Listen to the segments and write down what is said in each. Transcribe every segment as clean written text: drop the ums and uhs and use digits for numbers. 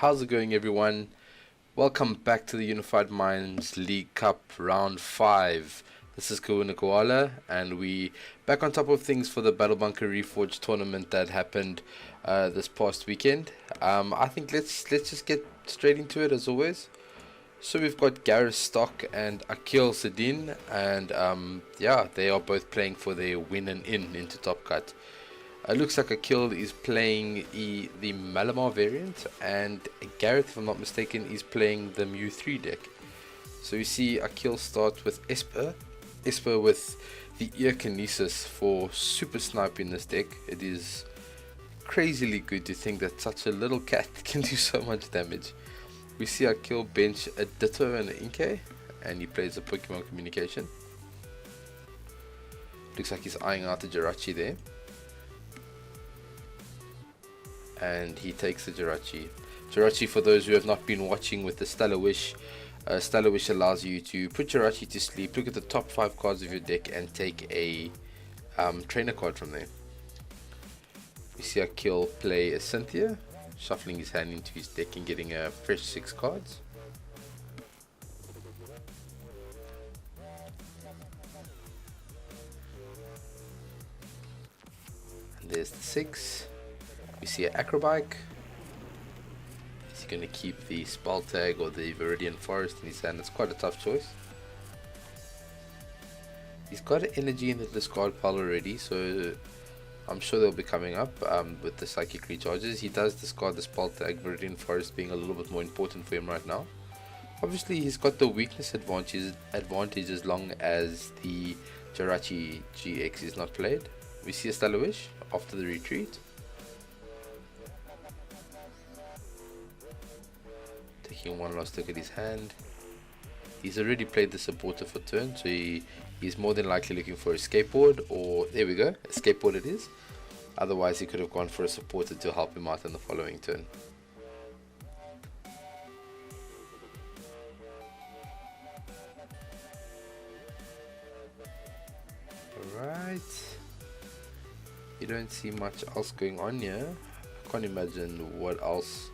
How's it going, everyone? Welcome back to the Unified Minds League Cup Round 5. This is Kahuna Koala, and we back on top of things for the Battle Bunker Reforged tournament that happened this past weekend. I think let's just get straight into it as always. So we've got Gareth Stock and Akil Sedin, and yeah, they are both playing for their win and in into Top Cut. It looks like Akil is playing the Malamar variant, and Gareth, if I'm not mistaken, is playing the Mew 3 deck. So you see Akil start with Esper with the Ear Kinesis for super snipe in this deck. It is crazily good to think that such a little cat can do so much damage. We see Akil bench a Ditto and an Inkay, and he plays a Pokemon Communication. Looks like he's eyeing out the Jirachi there. And he takes the Jirachi. Jirachi, for those who have not been watching with the Stellar Wish allows you to put Jirachi to sleep, look at the top 5 cards of your deck, and take a trainer card from there. We see Akil play a Cynthia, shuffling his hand into his deck and getting a fresh 6 cards. And there's the 6. We see an Acrobike. Is he going to keep the Spell Tag or the Viridian Forest in his hand? It's quite a tough choice. He's got an energy in the discard pile already, so I'm sure they'll be coming up with the Psychic Recharges. He does discard the Spell Tag, Viridian Forest being a little bit more important for him right now. Obviously, he's got the weakness advantage as long as the Jirachi GX is not played. We see a Stellar Wish after the retreat. Taking one last look at his hand. He's already played the supporter for turn, so he's more than likely looking for a skateboard, or there we go, a skateboard it is. Otherwise he could have gone for a supporter to help him out in the following turn. Alright, you don't see much else going on here. I can't imagine what else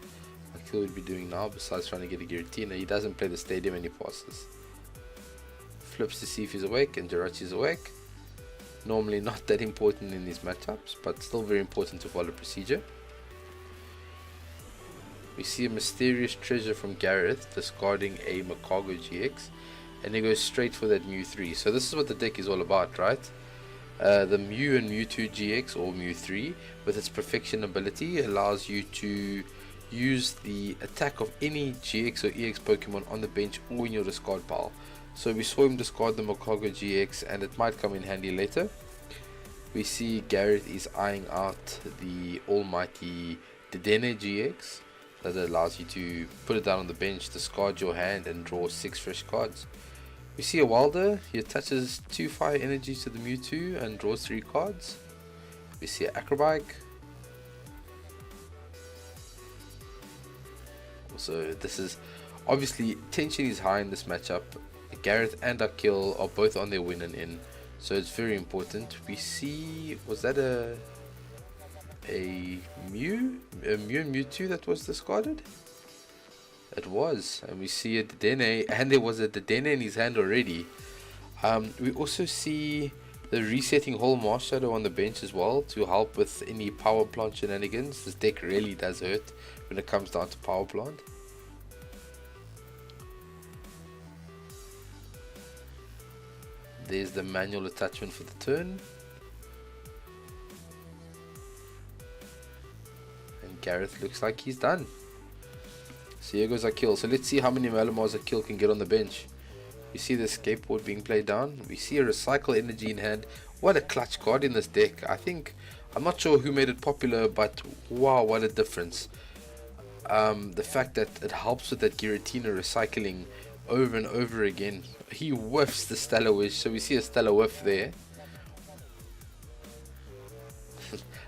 Akil would be doing now besides trying to get a Giratina. He doesn't play the stadium and he passes. Flips to see if he's awake, and Jirachi's awake. Normally not that important in these matchups, but still very important to follow procedure. We see a mysterious treasure from Gareth discarding a Makago GX, and he goes straight for that Mew 3. So this is what the deck is all about, right? The Mew and Mewtwo GX, or Mew 3, with its perfection ability, allows you to use the attack of any GX or EX Pokemon on the bench or in your discard pile. So we saw him discard the Makago GX, and it might come in handy later. We see Gareth is eyeing out the almighty Dedenne GX that allows you to put it down on the bench, discard your hand, and draw 6 fresh cards. We see a Wilder. He attaches 2 fire energies to the Mewtwo and draws 3 cards. We see an Acrobike. So this is obviously, tension is high in this matchup. Gareth and Akil are both on their win and in, so it's very important. We see, was that a Mew and Mewtwo that was discarded? It was, and we see a Dedenne, and there was a Dedenne in his hand already. We also see the resetting whole Marshadow on the bench as well to help with any power plant shenanigans. This deck really does hurt when it comes down to power plant. There's the manual attachment for the turn. And Gareth looks like he's done. So here goes Akil. So let's see how many Malamars Akil can get on the bench. We see the skateboard being played down. We see a recycle energy in hand. What a clutch card in this deck. I'm not sure who made it popular, but wow, what a difference. The fact that it helps with that Giratina recycling over and over again. He whiffs the Stellar Wish, so we see a Stellar Whiff there.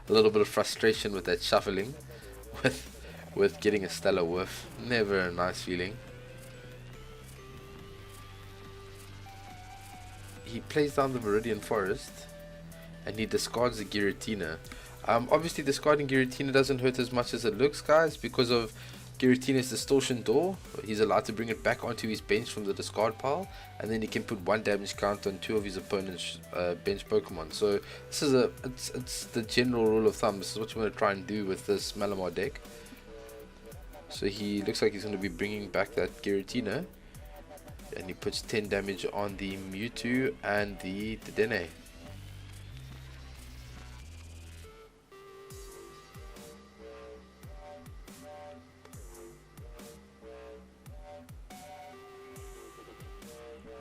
A little bit of frustration with that shuffling with getting a Stellar Whiff. Never a nice feeling. He plays down the Viridian Forest and he discards the Giratina. Obviously discarding Giratina doesn't hurt as much as it looks, guys, because of Giratina's Distortion Door. He's allowed to bring it back onto his bench from the discard pile, and then he can put 1 damage count on 2 of his opponent's bench Pokemon. So this is it's the general rule of thumb. This is what you want to try and do with this Malamar deck. So he looks like he's going to be bringing back that Giratina, and he puts 10 damage on the Mewtwo and the Dedenne.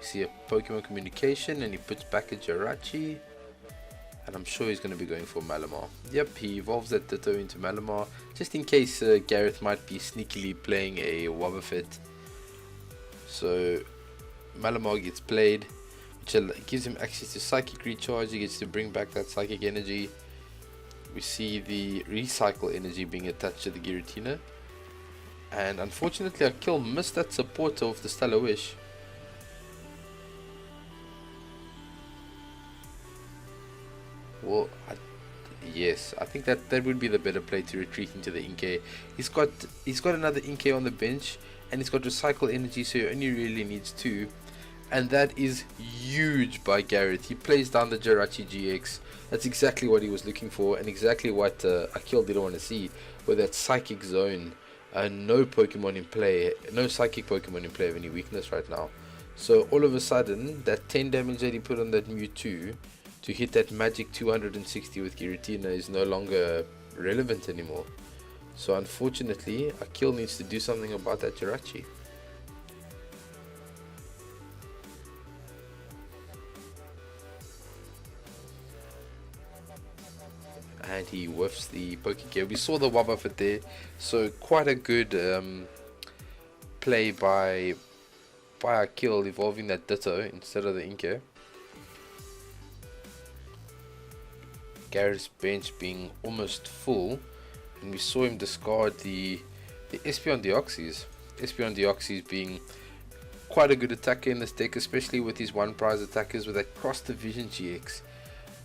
See a Pokemon Communication, and he puts back a Jirachi, and I'm sure he's going to be going for Malamar. Yep, he evolves that Ditto into Malamar just in case Gareth might be sneakily playing a Wobbuffet. So Malamar gets played, which gives him access to Psychic Recharge. He gets to bring back that Psychic Energy. We see the Recycle Energy being attached to the Giratina, and unfortunately Akil missed that support of the Stellar Wish. Well, yes, I think that would be the better play, to retreat into the Inkay. He's got another Inkay on the bench, and he's got Recycle Energy, so he only really needs 2, and that is huge by Gareth. He plays down the Jirachi GX. That's exactly what he was looking for, and exactly what Akil didn't want to see, with that Psychic Zone. No Pokemon in play, no Psychic Pokemon in play of any weakness right now. So all of a sudden, that 10 damage that he put on that Mewtwo to hit that magic 260 with Giratina is no longer relevant anymore. So unfortunately, Akil needs to do something about that Jirachi. And he whiffs the Pokegear. We saw the Wobbuffet there, so quite a good play by Akil, evolving that Ditto instead of the Inkay. Gareth's bench being almost full, and we saw him discard the Espeon Deoxys. Espeon Deoxys being quite a good attacker in this deck, especially with his one prize attackers with that Cross Division GX.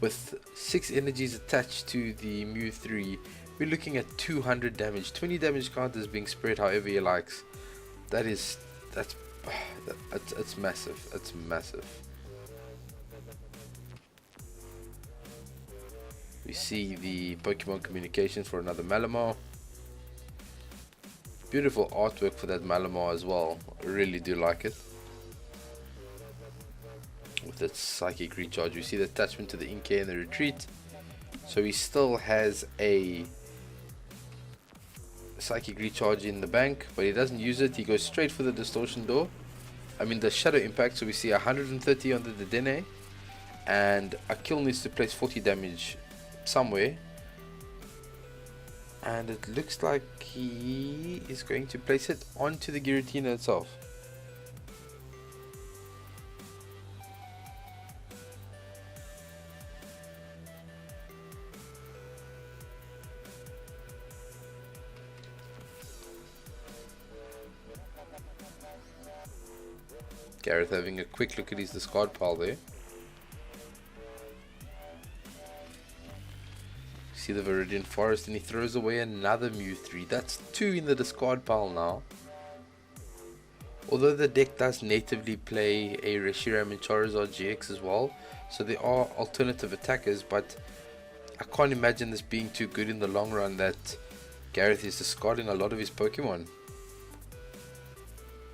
With 6 energies attached to the Mew 3, we're looking at 200 damage. 20 damage counters being spread however he likes. That's massive. That's massive. We see the Pokemon Communications for another Malamar. Beautiful artwork for that Malamar as well. I really do like it. With its Psychic Recharge, we see the attachment to the Inkay and the Retreat. So he still has a Psychic Recharge in the bank, but he doesn't use it. He goes straight for the Distortion Door. I mean the Shadow Impact. So we see 130 on the Dedenne, and Akil needs to place 40 damage somewhere, and it looks like he is going to place it onto the Giratina itself. Gareth having a quick look at his discard pile there. See the Viridian Forest, and he throws away another Mew 3. That's 2 in the discard pile now. Although the deck does natively play a Reshiram and Charizard GX as well, so there are alternative attackers, but I can't imagine this being too good in the long run that Gareth is discarding a lot of his Pokemon.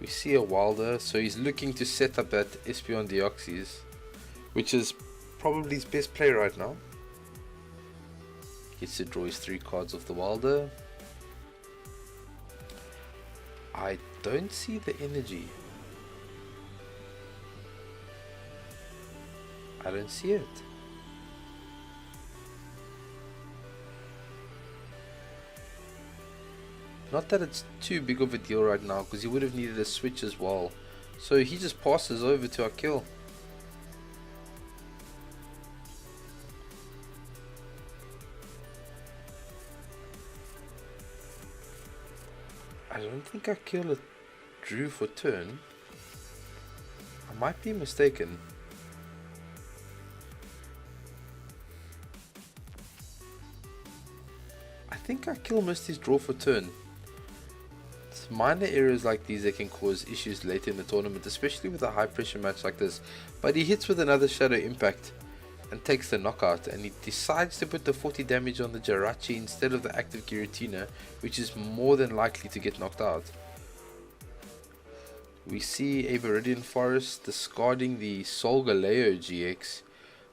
We see a Wilder, so he's looking to set up that Espeon Deoxys, which is probably his best play right now. Gets to draw his 3 cards off the Wilder. I don't see the energy. I don't see it. Not that it's too big of a deal right now, because he would have needed a switch as well. So he just passes over to Akil. I don't think Akil drew for turn. I might be mistaken. I think Akil missed his draw for turn. minor errors like these that can cause issues later in the tournament, especially with a high pressure match like this. But he hits with another Shadow Impact and takes the knockout, and he decides to put the 40 damage on the Jirachi instead of the active Giratina, which is more than likely to get knocked out. We see a Viridian Forest discarding the Solgaleo GX,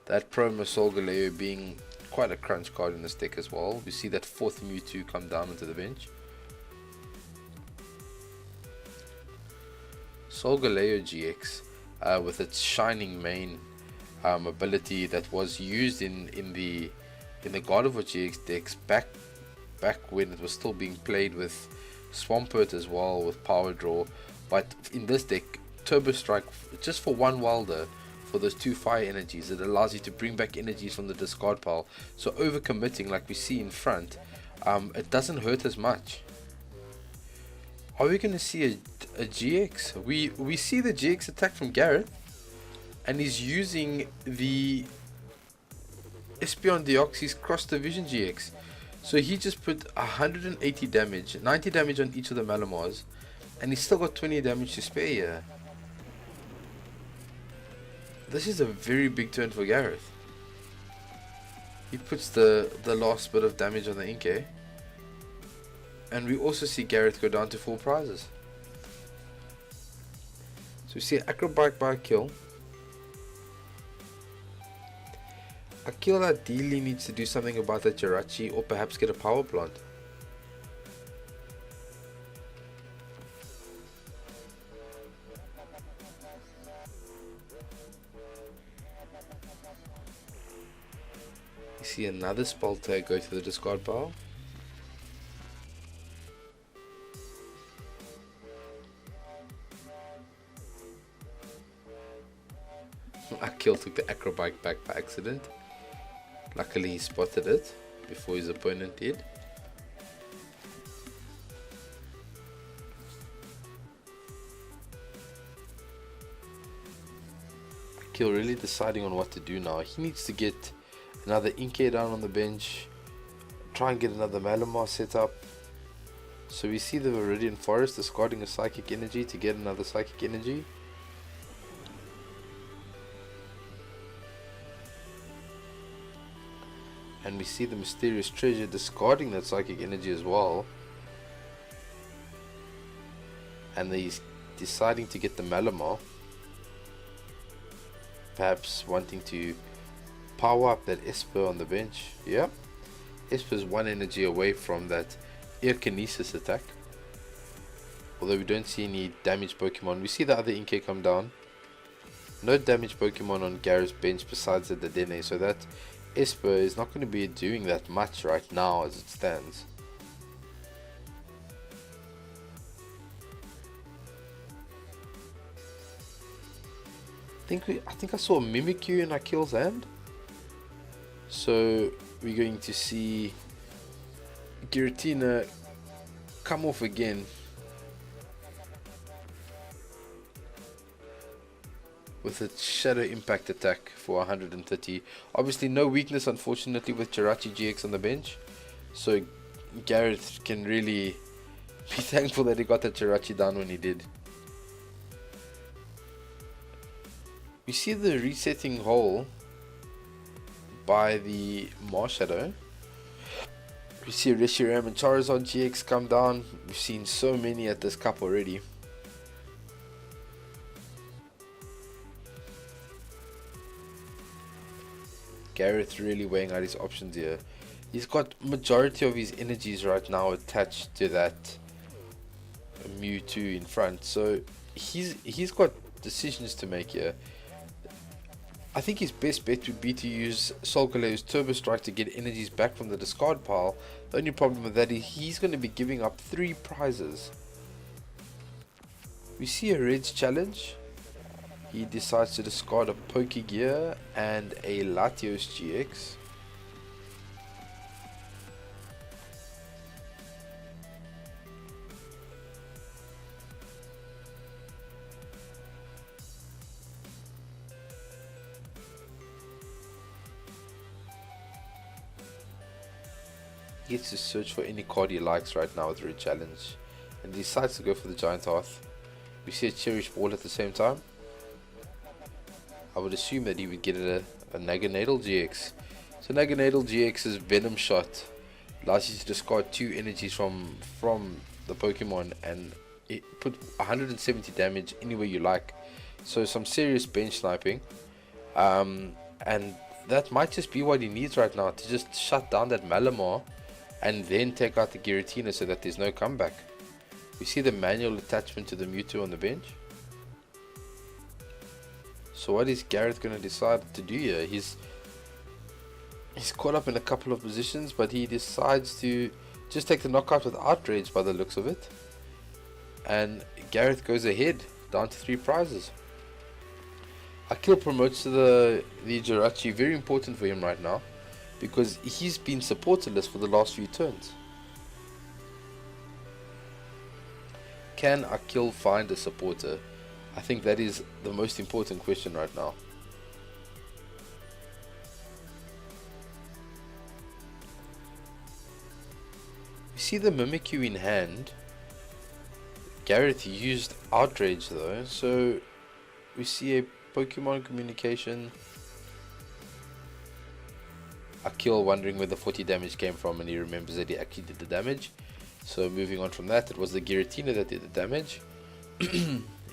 that promo Solgaleo being quite a crunch card in this deck as well. We see that 4th Mewtwo come down onto the bench. Solgaleo GX with its Shining Mane ability that was used in the Gardevoir GX decks back when it was still being played with Swampert as well, with Power Draw. But in this deck, Turbo Strike, just for one Wilder, for those 2 fire energies, it allows you to bring back energies from the discard pile. So overcommitting, like we see in front, it doesn't hurt as much. Are we going to see a GX? We see the GX attack from Gareth, and he's using the Espeon Deoxys Cross Division GX. So he just put 180 damage, 90 damage on each of the Malamars, and he's still got 20 damage to spare here. This is a very big turn for Gareth. He puts the last bit of damage on the Inkay. And we also see Gareth go down to 4 prizes. So we see Acrobike by Akil. Akil ideally needs to do something about that Jirachi, or perhaps get a power plant. You see another spell tag go to the discard pile. Akil took the Acrobike back by accident. Luckily he spotted it before his opponent did. Akil really deciding on what to do now. He needs to get another Inkay down on the bench, try and get another Malamar set up. So we see the Viridian Forest discarding a Psychic Energy to get another Psychic Energy. And we see the Mysterious Treasure discarding that Psychic Energy as well. And he's deciding to get the Malamar, perhaps wanting to power up that Esper on the bench. Yeah, Esper's 1 energy away from that Air Kinesis attack. Although we don't see any damaged Pokemon. We see the other Inkay come down. No damaged Pokemon on Gareth's bench besides the Dedenne, so that Esper is not going to be doing that much right now as it stands. I think I saw a Mimikyu in Akil's hand. So we're going to see Giratina come off again with its Shadow Impact attack for 130. Obviously no weakness unfortunately with Jirachi GX on the bench, so Gareth can really be thankful that he got that Jirachi down when he did. We see the resetting hole by the Marshadow. We see Reshiram and Charizard GX come down. We've seen so many at this cup already. Gareth really weighing out his options here. He's got majority of his energies right now attached to that Mewtwo in front, so he's got decisions to make here. I think his best bet would be to use Solgaleo's Turbo Strike to get energies back from the discard pile. The only problem with that is he's going to be giving up 3 prizes. We see a Red's challenge. He decides to discard a Pokegear and a Latios GX. He gets to search for any card he likes right now with Red Challenge. and decides to go for the Giant Hearth. We see a Cherish Ball at the same time. I would assume that he would get a Naganadel GX. So Naganadel GX's Venom Shot allows you to discard 2 energies from the Pokemon and it put 170 damage anywhere you like. So some serious bench sniping. And that might just be what he needs right now, to just shut down that Malamar and then take out the Giratina so that there's no comeback. We see the manual attachment to the Mewtwo on the bench. So what is Gareth going to decide to do here? He's caught up in a couple of positions, but he decides to just take the knockout with Outrage by the looks of it. And Gareth goes ahead, down to 3 prizes. Akil promotes to the Jirachi, very important for him right now, because he's been supporterless for the last few turns. Can Akil find a supporter? I think that is the most important question right now. We see the Mimikyu in hand. Gareth used Outrage though, so we see a Pokemon communication. Akil wondering where the 40 damage came from, and he remembers that he actually did the damage. So moving on from that, it was the Giratina that did the damage.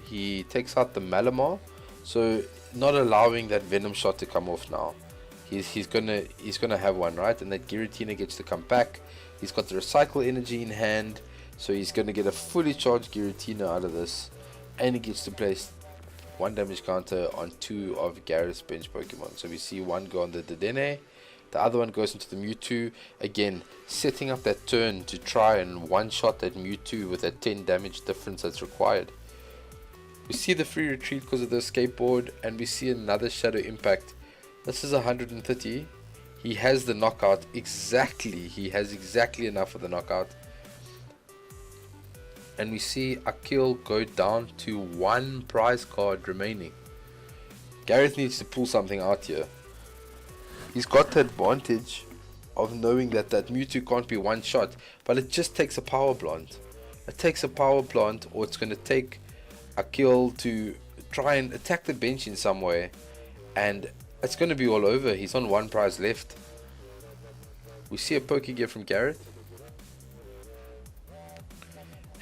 He takes out the Malamar, so not allowing that Venom Shot to come off now. He's gonna have one, right? And that Giratina gets to come back. He's got the Recycle Energy in hand, so he's gonna get a fully charged Giratina out of this, and he gets to place 1 damage counter on 2 of Gareth's bench Pokemon. So we see one go on the Dedenne, the other one goes into the Mewtwo, again setting up that turn to try and one-shot that Mewtwo with that 10 damage difference that's required. We see the free retreat because of the skateboard, and we see another Shadow Impact. This is 130. He has the knockout exactly. He has exactly enough of the knockout. And we see Akil go down to 1 prize card remaining. Gareth needs to pull something out here. He's got the advantage of knowing that that Mewtwo can't be one shot, but it just takes a power plant. It takes a power plant, or it's going to take Akil to try and attack the bench in some way, and it's going to be all over. He's on 1 prize left. We see a Pokegear from Gareth,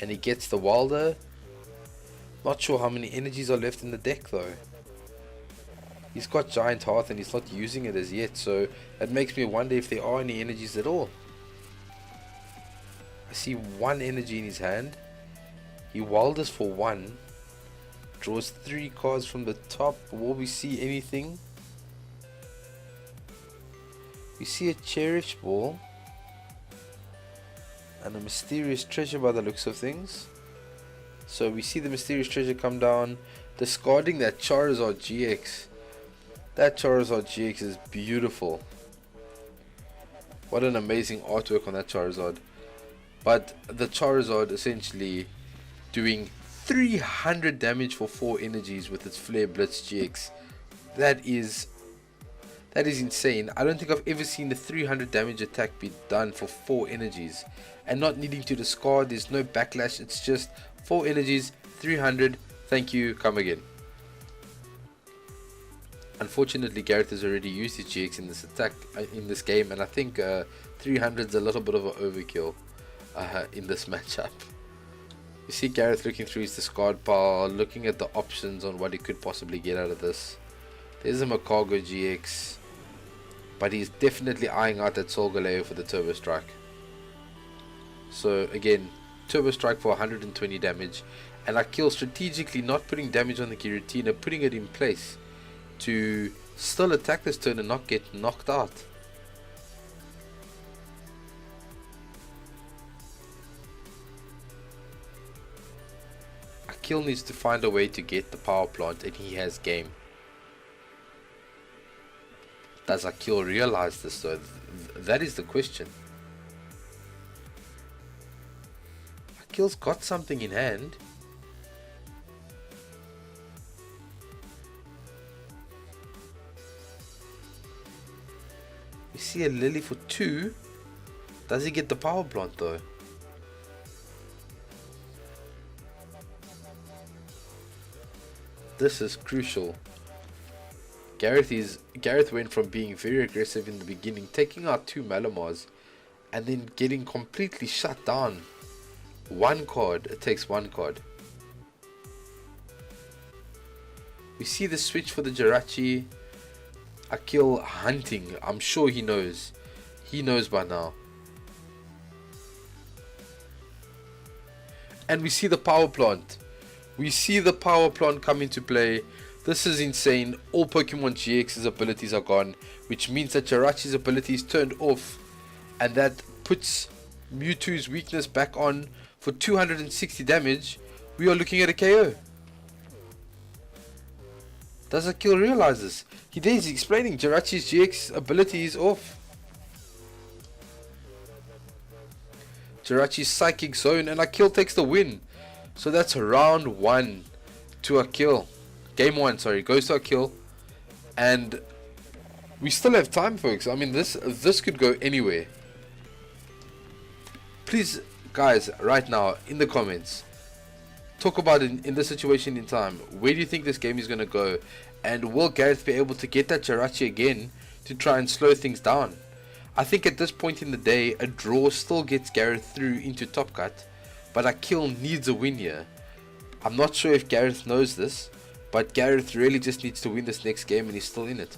and he gets the Wilder. Not sure how many energies are left in the deck though. He's got Giant Hearth and he's not using it as yet, so that makes me wonder if there are any energies at all. I see 1 energy in his hand. He Wilders for 1. Draws 3 cards from the top. Will we see anything? We see a Cherish Ball and a Mysterious Treasure by the looks of things. So we see the Mysterious Treasure come down, discarding that Charizard GX. That Charizard GX is beautiful. What an amazing artwork on that Charizard. But the Charizard essentially doing 300 damage for 4 energies with its Flare Blitz GX. That is insane. I don't think I've ever seen the 300 damage attack be done for 4 energies and not needing to discard. There's no backlash. It's just 4 energies, 300. Thank you, come again. Unfortunately, Gareth has already used his GX in this attack in this game, and I think 300 is a little bit of an overkill in this matchup. You see Gareth looking through his discard pile, looking at the options on what he could possibly get out of this. There's a Macago GX, but he's definitely eyeing out that Solgaleo for the Turbo Strike. So again, Turbo Strike for 120 damage, and Akil strategically not putting damage on the Giratina, putting it in place to still attack this turn and not get knocked out. Akil needs to find a way to get the power plant, and he has game. Does Akil realize this though? That is the question. Akil's got something in hand. We see a Lily for 2. Does he get the power plant though? This is crucial. Gareth went from being very aggressive in the beginning, taking out 2 Malamars, and then getting completely shut down. One card, it takes 1 card. We see the switch for the Jirachi. Akil hunting. I'm sure he knows. He knows by now. And we see the power plant. We see the power plant come into play. This is insane. All Pokemon GX's abilities are gone, which means that Jirachi's ability is turned off, and that puts Mewtwo's weakness back on for 260 damage. We are looking at a KO. Does Akil realize this? He is explaining Jirachi's GX ability is off. Jirachi's Psychic Zone, and Akil takes the win. So that's round 1 to Akil. Game 1, sorry, goes to Akil. And we still have time, folks. I mean, this could go anywhere. Please, guys, right now, in the comments, talk about it in this situation in time. Where do you think this game is going to go? And will Gareth be able to get that Jirachi again to try and slow things down? I think at this point in the day, a draw still gets Gareth through into Top Cut, but Akil needs a win here. I'm not sure if Gareth knows this, but Gareth really just needs to win this next game and he's still in it.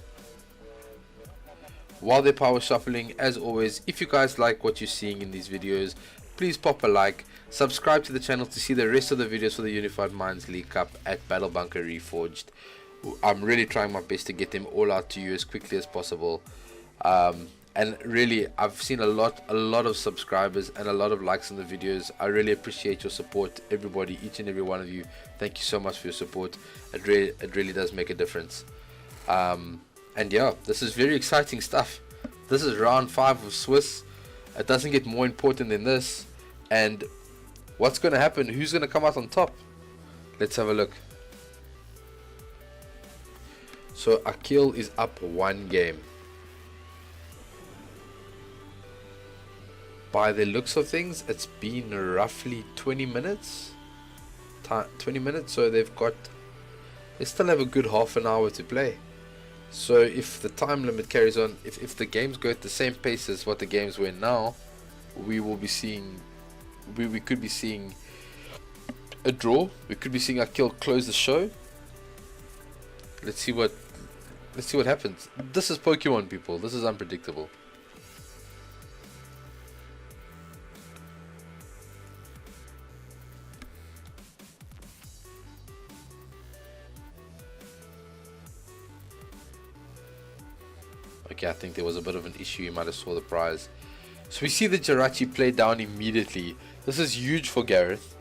While they're power shuffling, as always, if you guys like what you're seeing in these videos, please pop a like, subscribe to the channel to see the rest of the videos for the Unified Minds League Cup at Battle Bunker Reforged. I'm really trying my best to get them all out to you as quickly as possible. And really, I've seen a lot of subscribers and a lot of likes on the videos. I really appreciate your support, everybody, each and every one of you. Thank you so much for your support. It really does make a difference. And yeah, this is very exciting stuff. This is round 5 of Swiss. It doesn't get more important than this. And what's going to happen? Who's going to come out on top? Let's have a look. So Akil is up 1 game. By the looks of things, it's been roughly 20 minutes. 20 minutes, so they still have a good half an hour to play. So if the time limit carries on, if the games go at the same pace as what the games were now, we will be seeing, we could be seeing a draw. We could be seeing Akil close the show. Let's see what happens. This is Pokemon, people. This is unpredictable. Okay, I think there was a bit of an issue. You might have saw the prize. So we see the Jirachi play down immediately. This is huge for Gareth.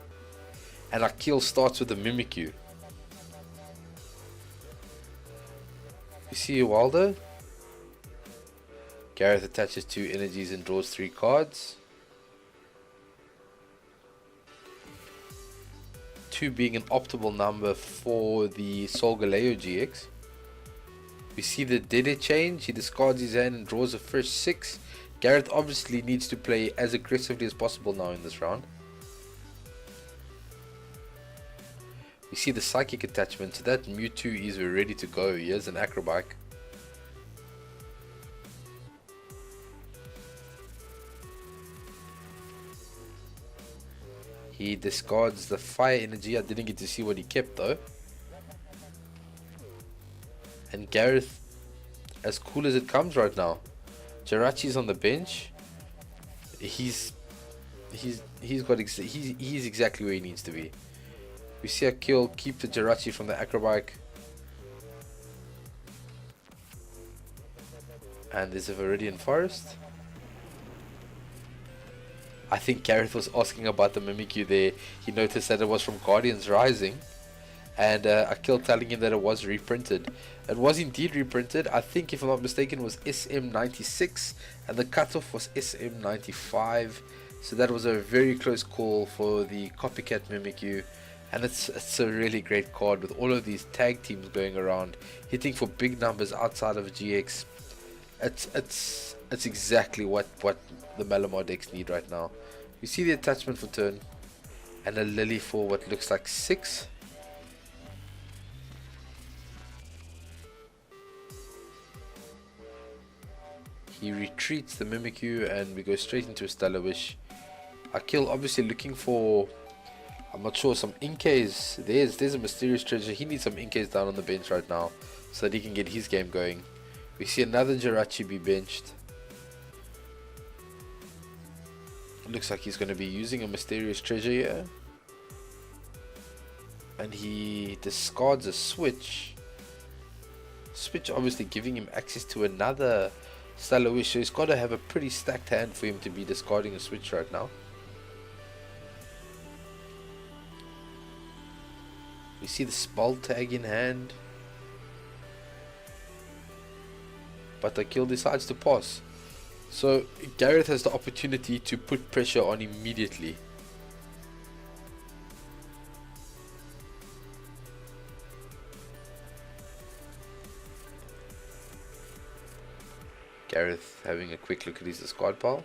And Akil starts with the Mimikyu. We see Waldo. Gareth attaches 2 energies and draws 3 cards. 2 being an optimal number for the Solgaleo GX. We see the Dede change. He discards his hand and draws the first 6. Gareth obviously needs to play as aggressively as possible now in this round. We see the Psychic attachment. So that Mewtwo is ready to go. Here's an Acrobike. He discards the Fire energy. I didn't get to see what he kept though. And Gareth, as cool as it comes right now. Jirachi's on the bench. He's exactly where he needs to be. We see Akil keep the Jirachi from the Acrobike. And there's a Viridian Forest. I think Gareth was asking about the Mimikyu there. He noticed that it was from Guardians Rising. And Akil telling him that it was reprinted. It was indeed reprinted. I think, if I'm not mistaken, it was SM96 and the cutoff was SM95. So that was a very close call for the copycat Mimikyu. And it's a really great card with all of these tag teams going around, hitting for big numbers outside of GX. It's exactly what the Malamar decks need right now. You see the attachment for turn and a Lily for what looks like 6. He retreats the Mimikyu and we go straight into a Stellar Wish. Akil obviously looking for, I'm not sure, some Inkays. There's a mysterious treasure. He needs some Inkays down on the bench right now so that he can get his game going. We see another Jirachi be benched. It looks like he's going to be using a mysterious treasure here. And he discards a switch. Switch obviously giving him access to another Stellar Wish. So he's got to have a pretty stacked hand for him to be discarding a switch right now. We see the Spell tag in hand. But Akil decides to pass. So Gareth has the opportunity to put pressure on immediately. Gareth having a quick look at his discard pile.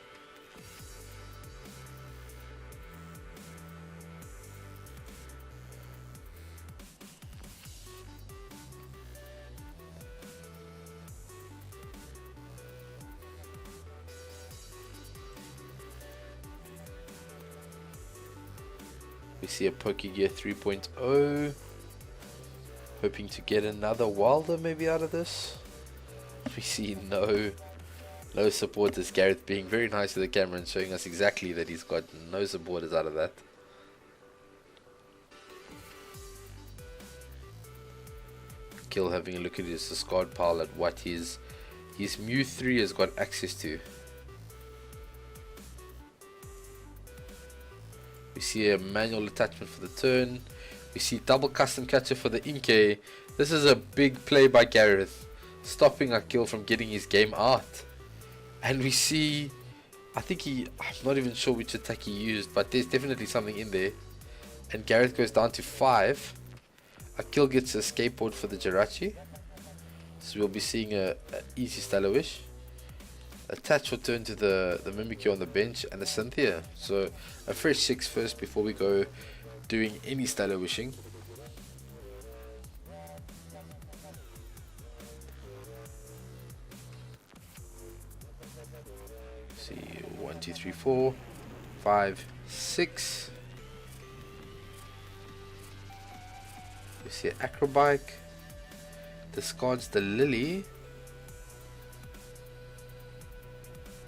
We see a Pokegear 3.0. Hoping to get another Wilder maybe out of this. We see no supporters. Gareth being very nice to the camera and showing us exactly that he's got no supporters out of that. Kill having a look at his discard pile at what his Mew 3 has got access to. We see a manual attachment for the turn. We see double custom catcher for the Inkay. This is a big play by Gareth, stopping Akil from getting his game out. And we see, I'm not even sure which attack he used, but there's definitely something in there. And Gareth goes down to 5. Akil gets a skateboard for the Jirachi. So we'll be seeing a easy Stellar Wish. Attach will turn to the Mimikyu on the bench and the Cynthia. So a fresh 6 first before we go doing any Stellar Wishing. See 1, 2, 3, 4, 5, 6. We see an Acrobike. Discards the Lily.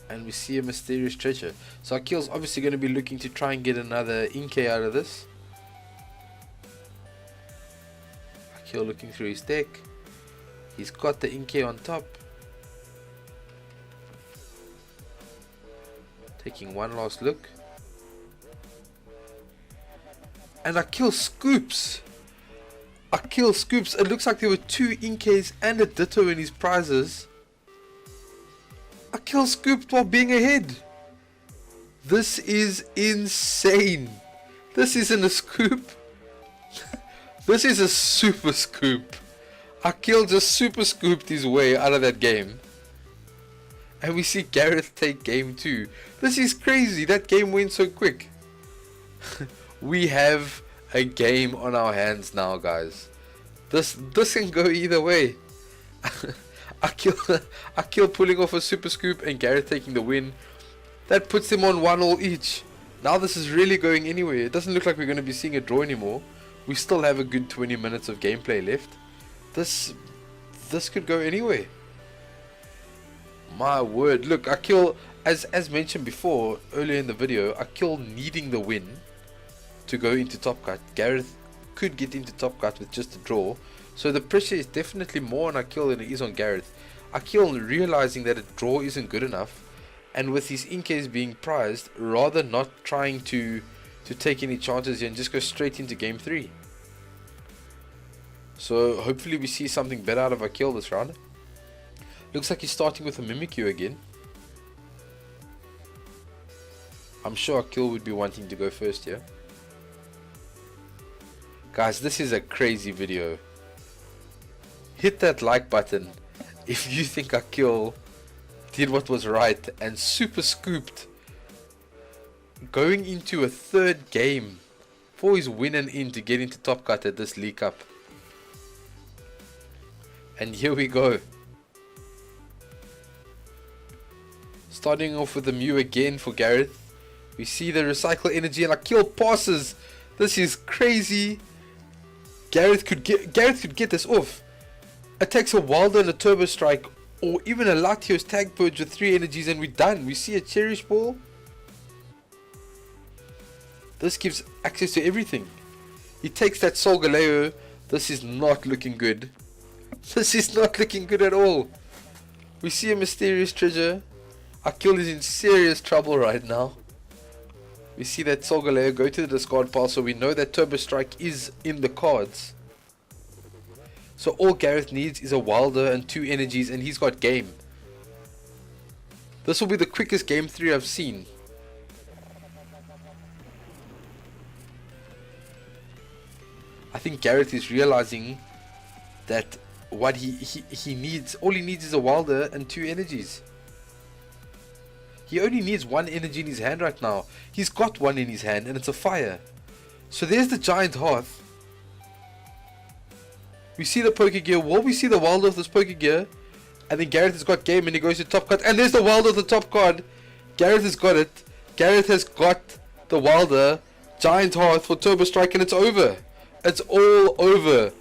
And we see a mysterious treasure. So Akil's obviously going to be looking to try and get another Inkay out of this. Akil looking through his deck. He's got the Inkay on top. Taking one last look. And Akil scoops. Akil scoops. It looks like there were 2 Inkays and a Ditto in his prizes. Akil scooped while being ahead. This is insane. This isn't a scoop. This is a super scoop. Akil just super scooped his way out of that game. And we see Gareth take game 2. This is crazy. That game went so quick. We have a game on our hands now, guys. This can go either way. Akil pulling off a super scoop and Gareth taking the win. That puts them on 1-1 each. Now this is really going anywhere. It doesn't look like we're going to be seeing a draw anymore. We still have a good 20 minutes of gameplay left. This could go anywhere. My word. Look, Akil, as mentioned before earlier in the video, Akil needing the win to go into Top Cut. Gareth could get into Top Cut with just a draw. So the pressure is definitely more on Akil than it is on Gareth. Akil realizing that a draw isn't good enough, and with his Inkays being prized, rather not trying to take any chances here and just go straight into game 3. So hopefully we see something better out of Akil this round. Looks like he's starting with a Mimikyu again. I'm sure Akil would be wanting to go first here. Guys, this is a crazy video. Hit that like button if you think Akil did what was right and super scooped going into a 3rd game for his win and in to get into Top Cut at this League Cup. And here we go. Starting off with the Mew again for Gareth. We see the recycle energy and Akil passes. This is crazy. Gareth could get this off. It takes a Wilder and a Turbo Strike, or even a Latios Tag Purge with 3 energies, and we're done. We see a Cherish Ball. This gives access to everything. He takes that Solgaleo. This is not looking good. This is not looking good at all. We see a Mysterious Treasure. Akil is in serious trouble right now. We see that Solgaleo go to the discard pile, so we know that Turbo Strike is in the cards. So all Gareth needs is a Wilder and 2 energies, and he's got game. This will be the quickest game 3 I've seen. I think Gareth is realizing that what he needs, all he needs is a Wilder and 2 energies. He only needs 1 energy in his hand right now. He's got 1 in his hand, and it's a fire. So there's the Giant Hearth. We see the Pokegear. Will we see the Wilder of this Pokegear? And then Gareth has got game, and he goes to top card. And there's the Wilder of the top card. Gareth has got it. Gareth has got the Wilder. Giant Hearth for Turbo Strike, and it's over. It's all over.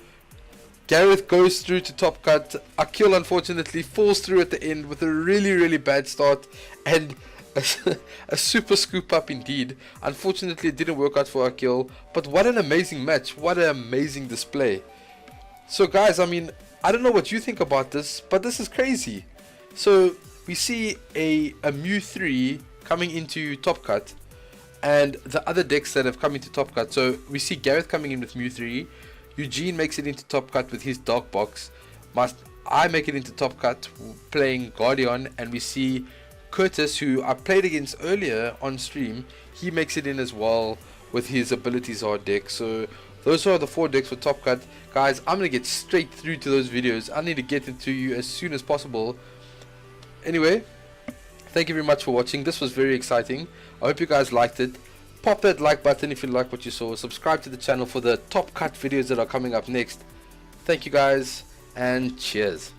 Gareth goes through to top cut. Akil unfortunately falls through at the end with a really bad start and a super scoop up indeed. Unfortunately it didn't work out for Akil, but what an amazing match. What an amazing display. So guys, I mean, I don't know what you think about this, but this is crazy. So we see a Mew 3 coming into top cut, and the other decks that have come into top cut. So we see Gareth coming in with Mew 3. Eugene makes it into top cut with his Dark Box. I make it into top cut playing Guardian, and we see Curtis, who I played against earlier on stream, he makes it in as well with his Abilities Hard deck. So those are the 4 decks for top cut. Guys, I'm going to get straight through to those videos. I need to get it to you as soon as possible. Anyway, thank you very much for watching. This was very exciting. I hope you guys liked it. Pop that like button if you like what you saw. Subscribe to the channel for the top cut videos that are coming up next. Thank you guys, and cheers.